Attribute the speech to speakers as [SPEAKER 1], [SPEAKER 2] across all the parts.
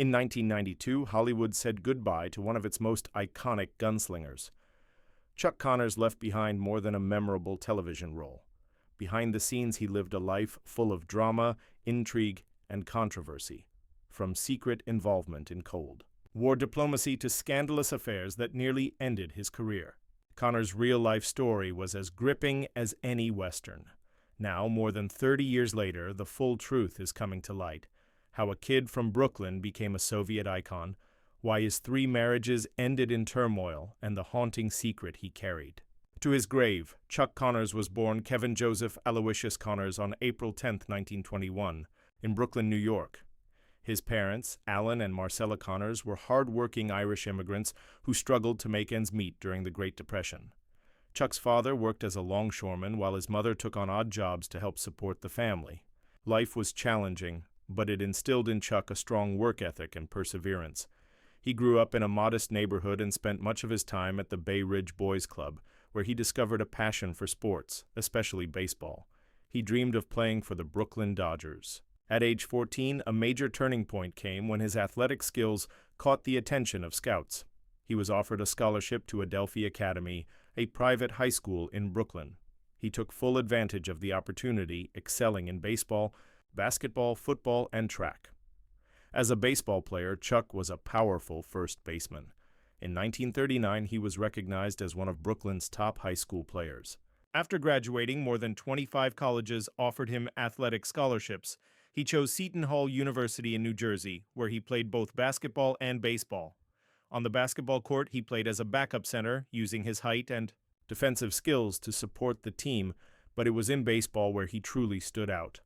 [SPEAKER 1] In 1992, Hollywood said goodbye to one of its most iconic gunslingers. Chuck Connors left behind more than a memorable television role. Behind the scenes, he lived a life full of drama, intrigue, and controversy, from secret involvement in cold war diplomacy to scandalous affairs that nearly ended his career. Connors' real-life story was as gripping as any Western. Now, more than 30 years later, the full truth is coming to light. How a kid from Brooklyn became a Soviet icon, why his 3 marriages ended in turmoil, and the haunting secret he carried. To his grave, Chuck Connors was born Kevin Joseph Aloysius Connors on April 10, 1921, in Brooklyn, New York. His parents, Alan and Marcella Connors, were hard-working Irish immigrants who struggled to make ends meet during the Great Depression. Chuck's father worked as a longshoreman while his mother took on odd jobs to help support the family. Life was challenging, but it instilled in Chuck a strong work ethic and perseverance. He grew up in a modest neighborhood and spent much of his time at the Bay Ridge Boys Club, where he discovered a passion for sports, especially baseball. He dreamed of playing for the Brooklyn Dodgers. At age 14, a major turning point came when his athletic skills caught the attention of scouts. He was offered a scholarship to Adelphi Academy, a private high school in Brooklyn. He took full advantage of the opportunity, excelling in baseball, basketball, football, and track. As a baseball player, Chuck was a powerful first baseman. In 1939, he was recognized as one of Brooklyn's top high school players. After graduating, more than 25 colleges offered him athletic scholarships. He chose Seton Hall University in New Jersey, where he played both basketball and baseball. On the basketball court, he played as a backup center, using his height and defensive skills to support the team, but it was in baseball where he truly stood out.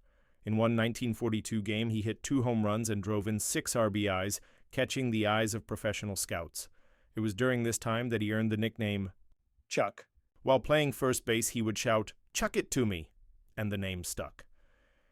[SPEAKER 1] In one 1942 game, he hit 2 home runs and drove in 6 RBIs, catching the eyes of professional scouts. It was during this time that he earned the nickname Chuck. While playing first base, he would shout, "Chuck it to me," and the name stuck.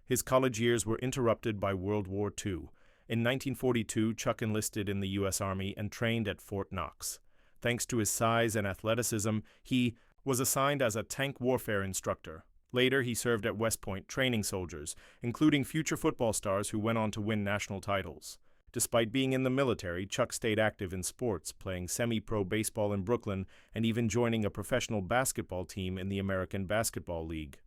[SPEAKER 1] His college years were interrupted by World War II. In 1942, Chuck enlisted in the U.S. Army and trained at Fort Knox. Thanks to his size and athleticism, he was assigned as a tank warfare instructor. Later, he served at West Point training soldiers, including future football stars who went on to win national titles. Despite being in the military, Chuck stayed active in sports, playing semi-pro baseball in Brooklyn and even joining a professional basketball team in the American Basketball League.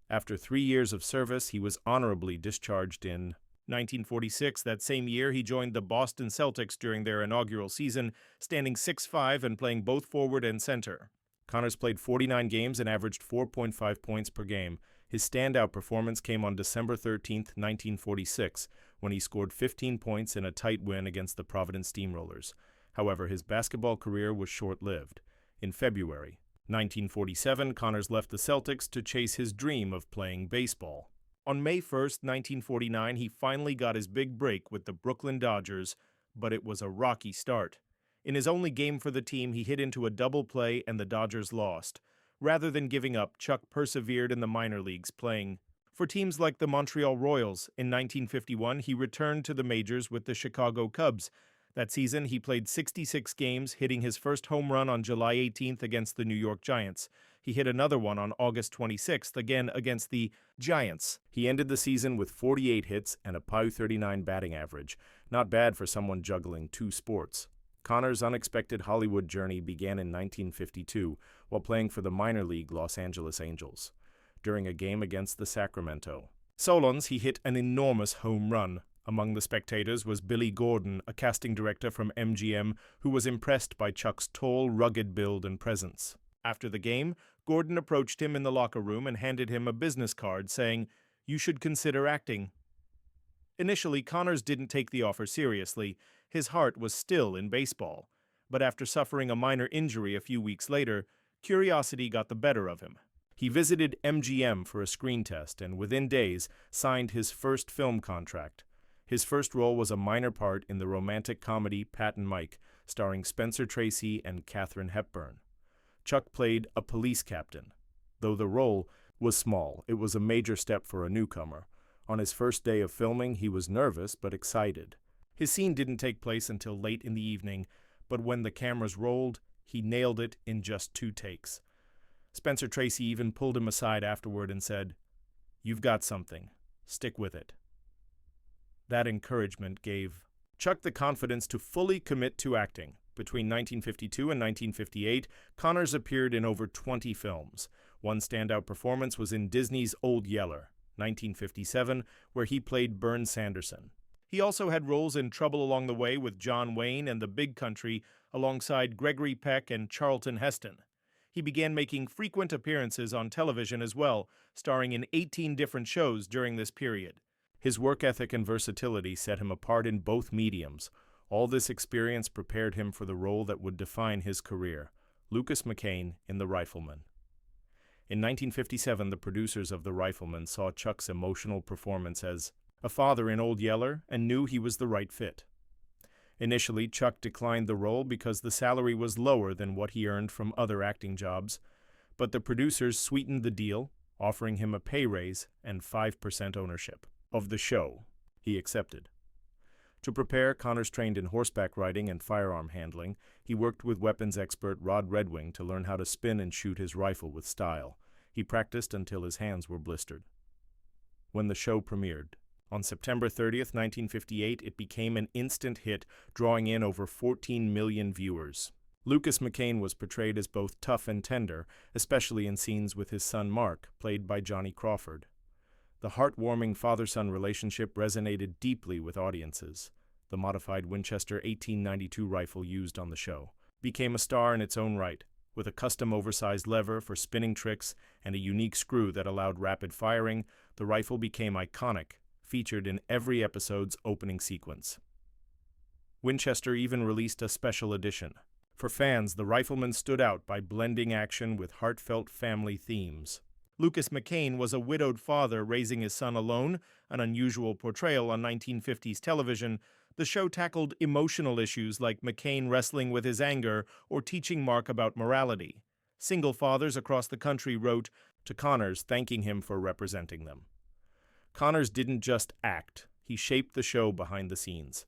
[SPEAKER 1] After 3 years of service, he was honorably discharged in 1946. That same year, he joined the Boston Celtics during their inaugural season, standing 6'5" and playing both forward and center. Connors played 49 games and averaged 4.5 points per game. His standout performance came on December 13, 1946, when he scored 15 points in a tight win against the Providence Steamrollers. However, his basketball career was short-lived. In February 1947, Connors left the Celtics to chase his dream of playing baseball. On May 1, 1949, he finally got his big break with the Brooklyn Dodgers, but it was a rocky start. In his only game for the team, he hit into a double play and the Dodgers lost. Rather than giving up, Chuck persevered in the minor leagues, playing for teams like the Montreal Royals. In 1951, he returned to the majors with the Chicago Cubs. That season, he played 66 games, hitting his first home run on July 18th against the New York Giants. He hit another one on August 26th, again against the Giants. He ended the season with 48 hits and a .539 batting average. Not bad for someone juggling 2 sports. Connors' unexpected Hollywood journey began in 1952 while playing for the minor league Los Angeles Angels. During a game against the Sacramento Solons, he hit an enormous home run. Among the spectators was Billy Gordon, a casting director from MGM, who was impressed by Chuck's tall, rugged build and presence. After the game, Gordon approached him in the locker room and handed him a business card saying, "You should consider acting." Initially, Connors didn't take the offer seriously. His heart was still in baseball. But after suffering a minor injury a few weeks later, curiosity got the better of him. He visited MGM for a screen test and within days signed his first film contract. His first role was a minor part in the romantic comedy Pat and Mike, starring Spencer Tracy and Katharine Hepburn. Chuck played a police captain. Though the role was small, it was a major step for a newcomer. On his first day of filming, he was nervous but excited. His scene didn't take place until late in the evening, but when the cameras rolled, he nailed it in just 2 takes. Spencer Tracy even pulled him aside afterward and said, "You've got something. Stick with it." That encouragement gave Chuck the confidence to fully commit to acting. Between 1952 and 1958, Connors appeared in over 20 films. One standout performance was in Disney's Old Yeller, 1957, where he played Bern Sanderson. He also had roles in Trouble Along the Way with John Wayne and The Big Country, alongside Gregory Peck and Charlton Heston. He began making frequent appearances on television as well, starring in 18 different shows during this period. His work ethic and versatility set him apart in both mediums. All this experience prepared him for the role that would define his career, Lucas McCain in The Rifleman. In 1957, the producers of The Rifleman saw Chuck's emotional performance as a father in Old Yeller and knew he was the right fit. Initially, Chuck declined the role because the salary was lower than what he earned from other acting jobs, but the producers sweetened the deal, offering him a pay raise and 5% ownership of the show. He accepted. To prepare, Connors trained in horseback riding and firearm handling. He worked with weapons expert Rod Redwing to learn how to spin and shoot his rifle with style. He practiced until his hands were blistered. When the show premiered, on September 30th, 1958, it became an instant hit, drawing in over 14 million viewers. Lucas McCain was portrayed as both tough and tender, especially in scenes with his son Mark, played by Johnny Crawford. The heartwarming father-son relationship resonated deeply with audiences. The modified Winchester 1892 rifle used on the show became a star in its own right, with a custom oversized lever for spinning tricks and a unique screw that allowed rapid firing. The rifle became iconic, featured in every episode's opening sequence. Winchester even released a special edition. For fans, The Rifleman stood out by blending action with heartfelt family themes. Lucas McCain was a widowed father raising his son alone, an unusual portrayal on 1950s television. The show tackled emotional issues like McCain wrestling with his anger or teaching Mark about morality. Single fathers across the country wrote to Connors thanking him for representing them. Connors didn't just act, he shaped the show behind the scenes.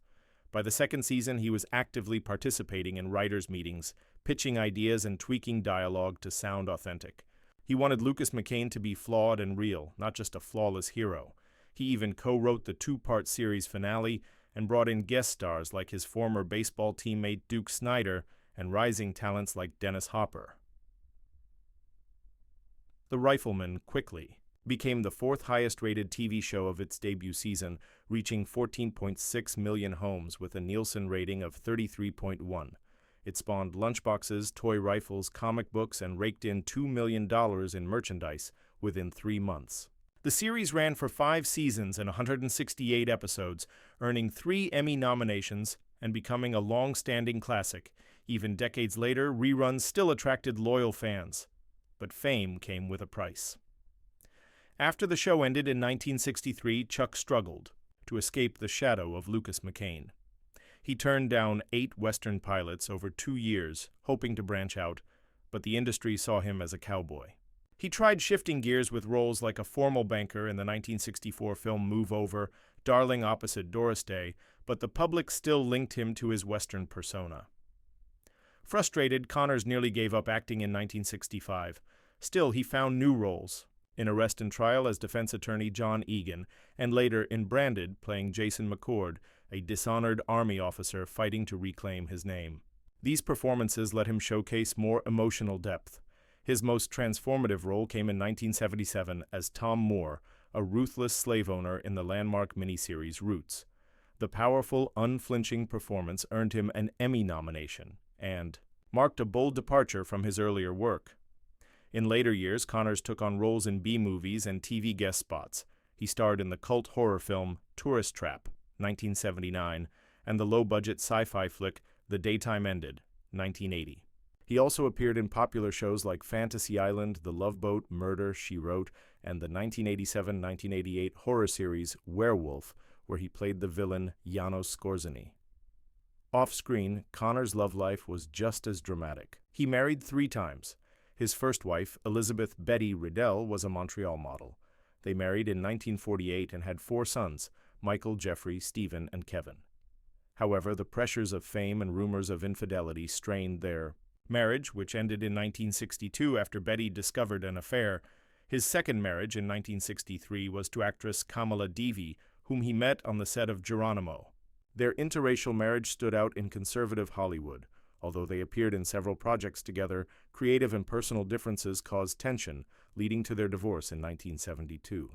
[SPEAKER 1] By the second season, he was actively participating in writers' meetings, pitching ideas and tweaking dialogue to sound authentic. He wanted Lucas McCain to be flawed and real, not just a flawless hero. He even co-wrote the two-part series finale and brought in guest stars like his former baseball teammate Duke Snider and rising talents like Dennis Hopper. The Rifleman quickly became the fourth highest-rated TV show of its debut season, reaching 14.6 million homes with a Nielsen rating of 33.1. It spawned lunchboxes, toy rifles, comic books, and raked in $2 million in merchandise within 3 months. The series ran for 5 seasons and 168 episodes, earning 3 Emmy nominations and becoming a long-standing classic. Even decades later, reruns still attracted loyal fans. But fame came with a price. After the show ended in 1963, Chuck struggled to escape the shadow of Lucas McCain. He turned down 8 Western pilots over 2 years, hoping to branch out, but the industry saw him as a cowboy. He tried shifting gears with roles like a formal banker in the 1964 film Move Over, darling opposite Doris Day, but the public still linked him to his Western persona. Frustrated, Connors nearly gave up acting in 1965. Still, he found new roles, in Arrest and Trial as defense attorney John Egan, and later in Branded, playing Jason McCord, a dishonored Army officer fighting to reclaim his name. These performances let him showcase more emotional depth. His most transformative role came in 1977 as Tom Moore, a ruthless slave owner in the landmark miniseries Roots. The powerful, unflinching performance earned him an Emmy nomination and marked a bold departure from his earlier work. In later years, Connors took on roles in B-movies and TV guest spots. He starred in the cult horror film Tourist Trap, 1979, and the low-budget sci-fi flick The Daytime Ended, 1980. He also appeared in popular shows like Fantasy Island, The Love Boat, Murder, She Wrote, and the 1987-1988 horror series Werewolf, where he played the villain Janos Skorzeny. Off-screen, Connors' love life was just as dramatic. He married 3 times. His first wife, Elizabeth Betty Riddell, was a Montreal model. They married in 1948 and had 4 sons, Michael, Jeffrey, Stephen, and Kevin. However, the pressures of fame and rumors of infidelity strained their marriage, which ended in 1962 after Betty discovered an affair. His second marriage in 1963 was to actress Kamala Devi, whom he met on the set of Geronimo. Their interracial marriage stood out in conservative Hollywood. Although they appeared in several projects together, creative and personal differences caused tension, leading to their divorce in 1972.